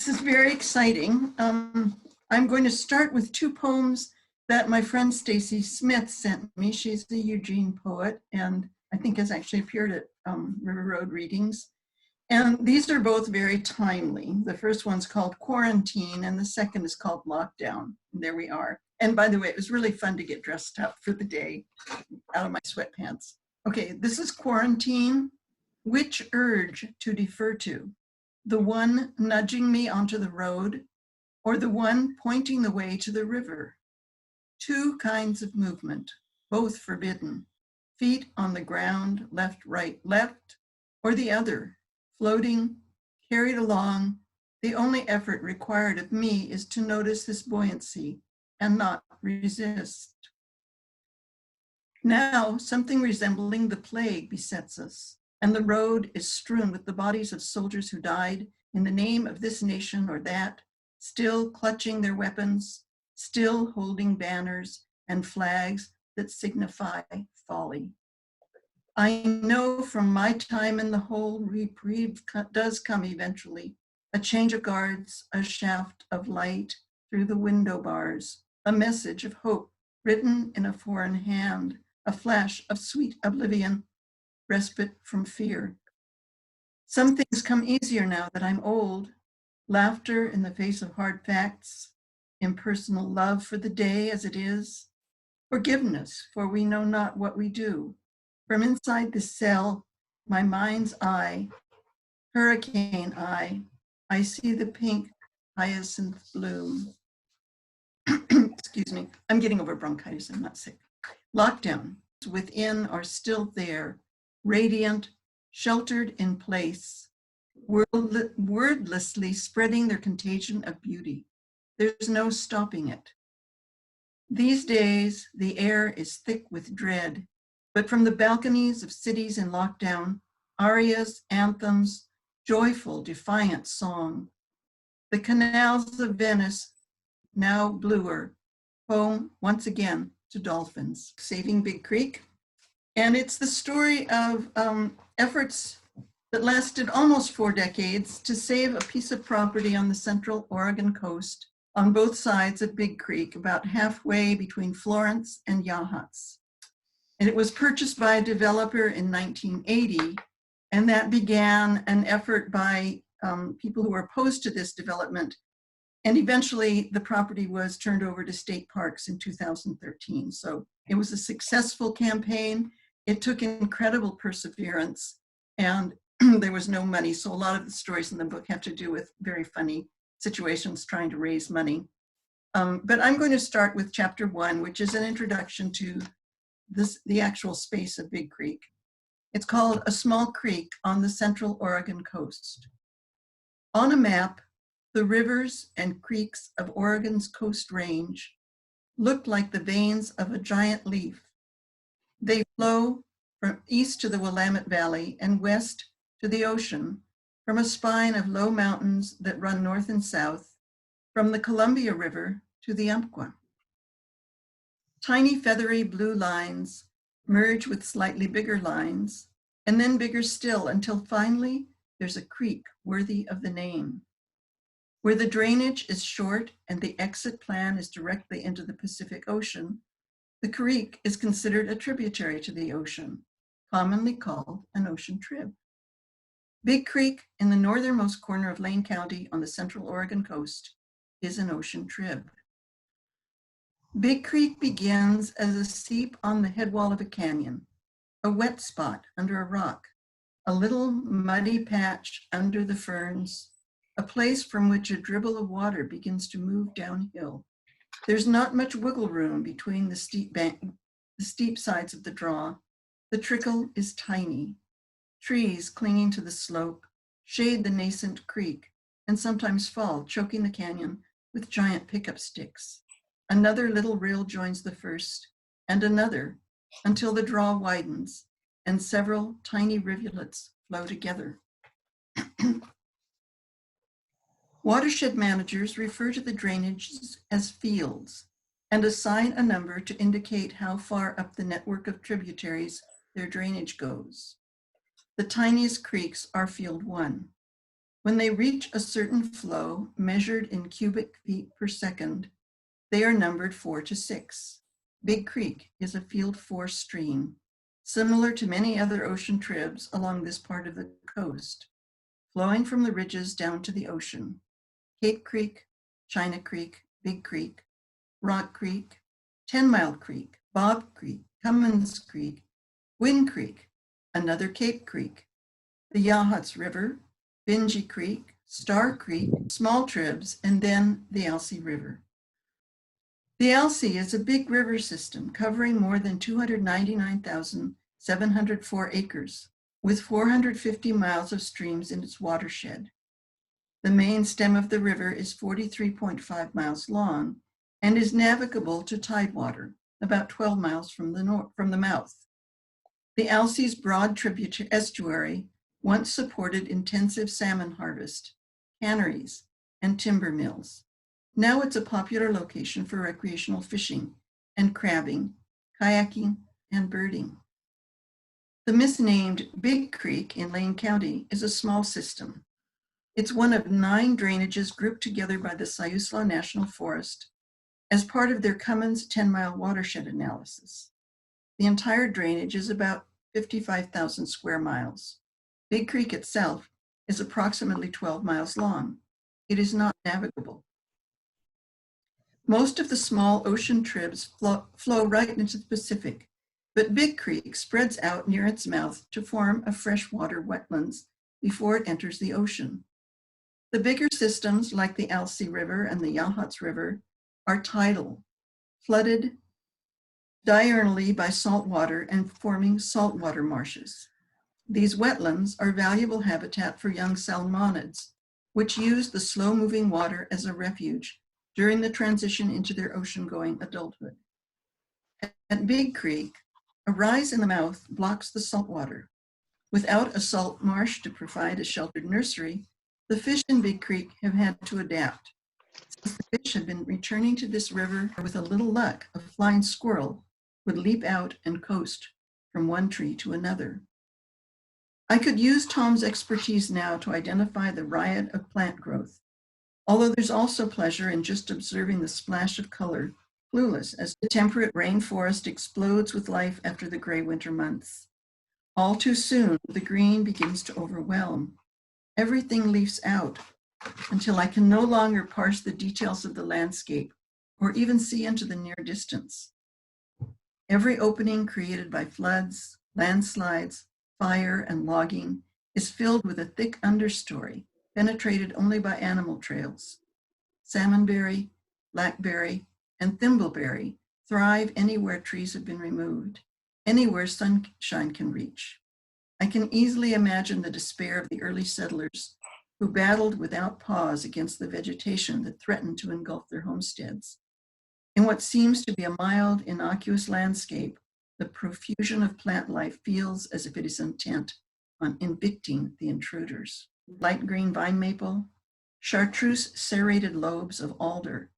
This is very exciting. I'm going to start with two poems that my friend Stacy Smith sent me. She's a Eugene poet and I think has actually appeared at River Road Readings. And these are both very timely. The first one's called Quarantine and the second is called Lockdown. And there we are. And by the way, it was really fun to get dressed up for the day out of my sweatpants. Okay, this is Quarantine. Which urge to defer to? The one nudging me onto the road, or the one pointing the way to the river? Two kinds of movement, both forbidden. Feet on the ground, left, right, left, or the other, floating, carried along. The only effort required of me is to notice this buoyancy and not resist. Now, something resembling the plague besets us, and the road is strewn with the bodies of soldiers who died in the name of this nation or that, still clutching their weapons, still holding banners and flags that signify folly. I know from my time in the hole, reprieve does come eventually, a change of guards, a shaft of light through the window bars, a message of hope written in a foreign hand, a flash of sweet oblivion, respite from fear. Some things come easier now that I'm old. Laughter in the face of hard facts, impersonal love for the day as it is, forgiveness for we know not what we do. From inside the cell, my mind's eye, hurricane eye, I see the pink hyacinth bloom. Excuse me, I'm getting over bronchitis, I'm not sick. Lockdown within are still there, radiant, sheltered in place, wordlessly spreading their contagion of beauty. There's no stopping it. These days, the air is thick with dread, but from the balconies of cities in lockdown, arias, anthems, joyful, defiant song. The canals of Venice, now bluer, home once again to dolphins. Saving Big Creek. And it's the story of efforts that lasted almost 4 decades to save a piece of property on the central Oregon coast on both sides of Big Creek, about halfway between Florence and Yachats. And it was purchased by a developer in 1980, and that began an effort by people who were opposed to this development. And eventually the property was turned over to state parks in 2013. So it was a successful campaign. It took incredible perseverance and there was no money. So a lot of the stories in the book have to do with very funny situations trying to raise money. But I'm going to start with chapter 1, which is an introduction to the actual space of Big Creek. It's called A Small Creek on the Central Oregon Coast. On a map, the rivers and creeks of Oregon's Coast Range look like the veins of a giant leaf. They flow from east to the Willamette Valley and west to the ocean from a spine of low mountains that run north and south from the Columbia River to the Umpqua. Tiny feathery blue lines merge with slightly bigger lines and then bigger still until finally there's a creek worthy of the name. Where the drainage is short and the exit plan is directly into the Pacific Ocean, the creek is considered a tributary to the ocean, commonly called an ocean trib. Big Creek, in the northernmost corner of Lane County on the central Oregon coast, is an ocean trib. Big Creek begins as a seep on the headwall of a canyon, a wet spot under a rock, a little muddy patch under the ferns, a place from which a dribble of water begins to move downhill. There's not much wiggle room between the steep sides of the draw. The trickle is tiny. Trees clinging to the slope shade the nascent creek and sometimes fall, choking the canyon with giant pickup sticks. Another little rill joins the first, and another, until the draw widens and several tiny rivulets flow together. Watershed managers refer to the drainages as fields and assign a number to indicate how far up the network of tributaries their drainage goes. The tiniest creeks are Field 1. When they reach a certain flow measured in cubic feet per second, they are numbered 4 to 6. Big Creek is a field force stream, similar to many other ocean tribs along this part of the coast, flowing from the ridges down to the ocean. Cape Creek, China Creek, Big Creek, Rock Creek, 10 Mile Creek, Bob Creek, Cummins Creek, Wind Creek, another Cape Creek, the Yahats River, Bingy Creek, Star Creek, small tribs, and then the Alsea River. The Alsea is a big river system covering more than 299,704 acres, with 450 miles of streams in its watershed. The main stem of the river is 43.5 miles long and is navigable to tidewater, about 12 miles from the mouth. The Alsea's broad tributary estuary once supported intensive salmon harvest, canneries, and timber mills. Now it's a popular location for recreational fishing and crabbing, kayaking, and birding. The misnamed Big Creek in Lane County is a small system. It's one of 9 drainages grouped together by the Siuslaw National Forest as part of their Cummins 10-mile watershed analysis. The entire drainage is about 55,000 square miles. Big Creek itself is approximately 12 miles long. It is not navigable. Most of the small ocean tribs flow right into the Pacific, but Big Creek spreads out near its mouth to form a freshwater wetlands before it enters the ocean. The bigger systems, like the Alsea River and the Yahats River, are tidal, flooded diurnally by salt water and forming saltwater marshes. These wetlands are valuable habitat for young salmonids, which use the slow-moving water as a refuge during the transition into their ocean-going adulthood. At Big Creek, a rise in the mouth blocks the saltwater. Without a salt marsh to provide a sheltered nursery, the fish in Big Creek have had to adapt. Since the fish have been returning to this river, with a little luck, a flying squirrel would leap out and coast from one tree to another. I could use Tom's expertise now to identify the riot of plant growth, although there's also pleasure in just observing the splash of color, clueless as the temperate rainforest explodes with life after the gray winter months. All too soon, the green begins to overwhelm. Everything leaves out until I can no longer parse the details of the landscape or even see into the near distance. Every opening created by floods, landslides, fire, and logging is filled with a thick understory penetrated only by animal trails. Salmonberry, blackberry, and thimbleberry thrive anywhere trees have been removed, anywhere sunshine can reach. I can easily imagine the despair of the early settlers who battled without pause against the vegetation that threatened to engulf their homesteads. In what seems to be a mild, innocuous landscape, the profusion of plant life feels as if it is intent on evicting the intruders. Light green vine maple, chartreuse serrated lobes of alder,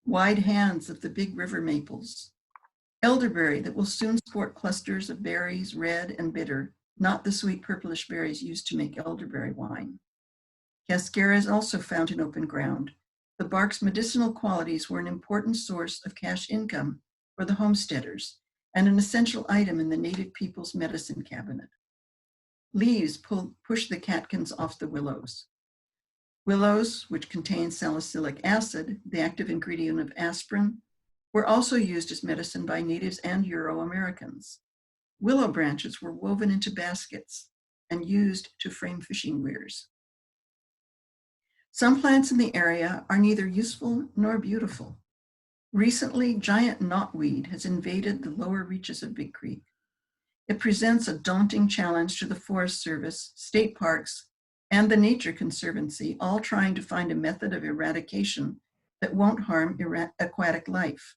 wide hands of the big river maples, elderberry that will soon sport clusters of berries, red and bitter, not the sweet purplish berries used to make elderberry wine. Cascara is also found in open ground. The bark's medicinal qualities were an important source of cash income for the homesteaders and an essential item in the native people's medicine cabinet. Leaves push the catkins off the willows. Willows, which contain salicylic acid, the active ingredient of aspirin, were also used as medicine by natives and Euro-Americans. Willow branches were woven into baskets and used to frame fishing weirs. Some plants in the area are neither useful nor beautiful. Recently, giant knotweed has invaded the lower reaches of Big Creek. It presents a daunting challenge to the Forest Service, state parks, and the Nature Conservancy, all trying to find a method of eradication that won't harm aquatic life.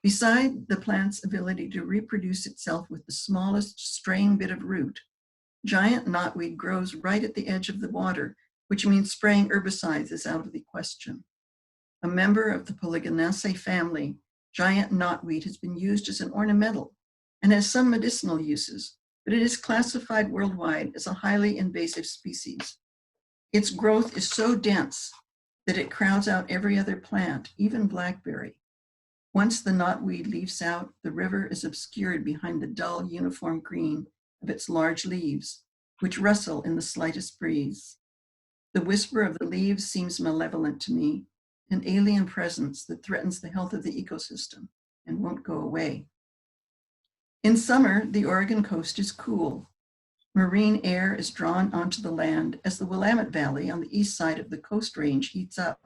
Beside the plant's ability to reproduce itself with the smallest straying bit of root, giant knotweed grows right at the edge of the water, which means spraying herbicides is out of the question. A member of the Polygonaceae family, giant knotweed has been used as an ornamental and has some medicinal uses, but it is classified worldwide as a highly invasive species. Its growth is so dense that it crowds out every other plant, even blackberry. Once the knotweed leaves out, the river is obscured behind the dull, uniform green of its large leaves, which rustle in the slightest breeze. The whisper of the leaves seems malevolent to me, an alien presence that threatens the health of the ecosystem and won't go away. In summer, the Oregon coast is cool. Marine air is drawn onto the land as the Willamette Valley on the east side of the Coast Range heats up.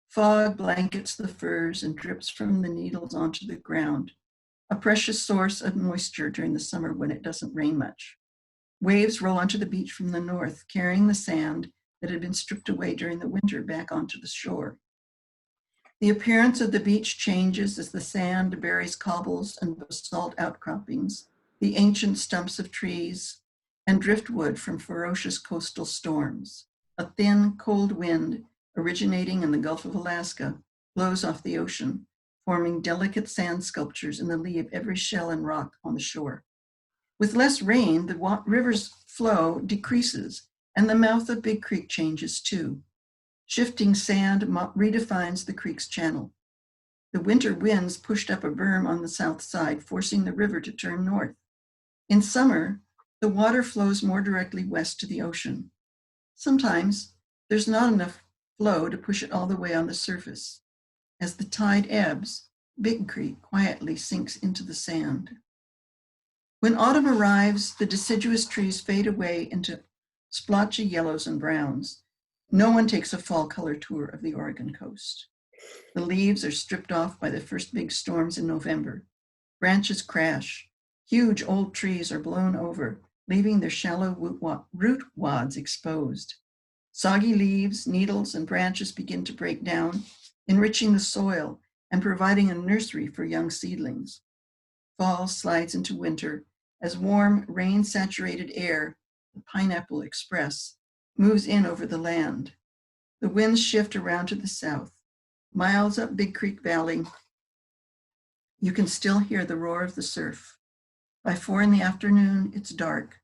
Fog blankets the firs and drips from the needles onto the ground, a precious source of moisture during the summer when it doesn't rain much. Waves roll onto the beach from the north, carrying the sand that had been stripped away during the winter back onto the shore. The appearance of the beach changes as the sand buries cobbles and basalt outcroppings, the ancient stumps of trees, and driftwood from ferocious coastal storms. A thin, cold wind originating in the Gulf of Alaska blows off the ocean, forming delicate sand sculptures in the lee of every shell and rock on the shore. With less rain, the river's flow decreases, and the mouth of Big Creek changes too. Shifting sand redefines the creek's channel. The winter winds pushed up a berm on the south side, forcing the river to turn north. In summer, the water flows more directly west to the ocean. Sometimes there's not enough flow to push it all the way on the surface. As the tide ebbs, Big Creek quietly sinks into the sand. When autumn arrives, the deciduous trees fade away into splotchy yellows and browns. No one takes a fall color tour of the Oregon coast. The leaves are stripped off by the first big storms in November. Branches crash. Huge old trees are blown over, leaving their shallow root wads exposed. Soggy leaves, needles, and branches begin to break down, enriching the soil and providing a nursery for young seedlings. Fall slides into winter as warm, rain-saturated air, the Pineapple Express, moves in over the land. The winds shift around to the south. Miles up Big Creek Valley, you can still hear the roar of the surf. By 4 p.m, it's dark,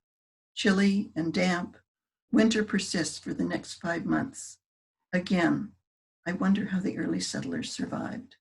chilly and damp. Winter persists for the next 5 months. Again, I wonder how the early settlers survived.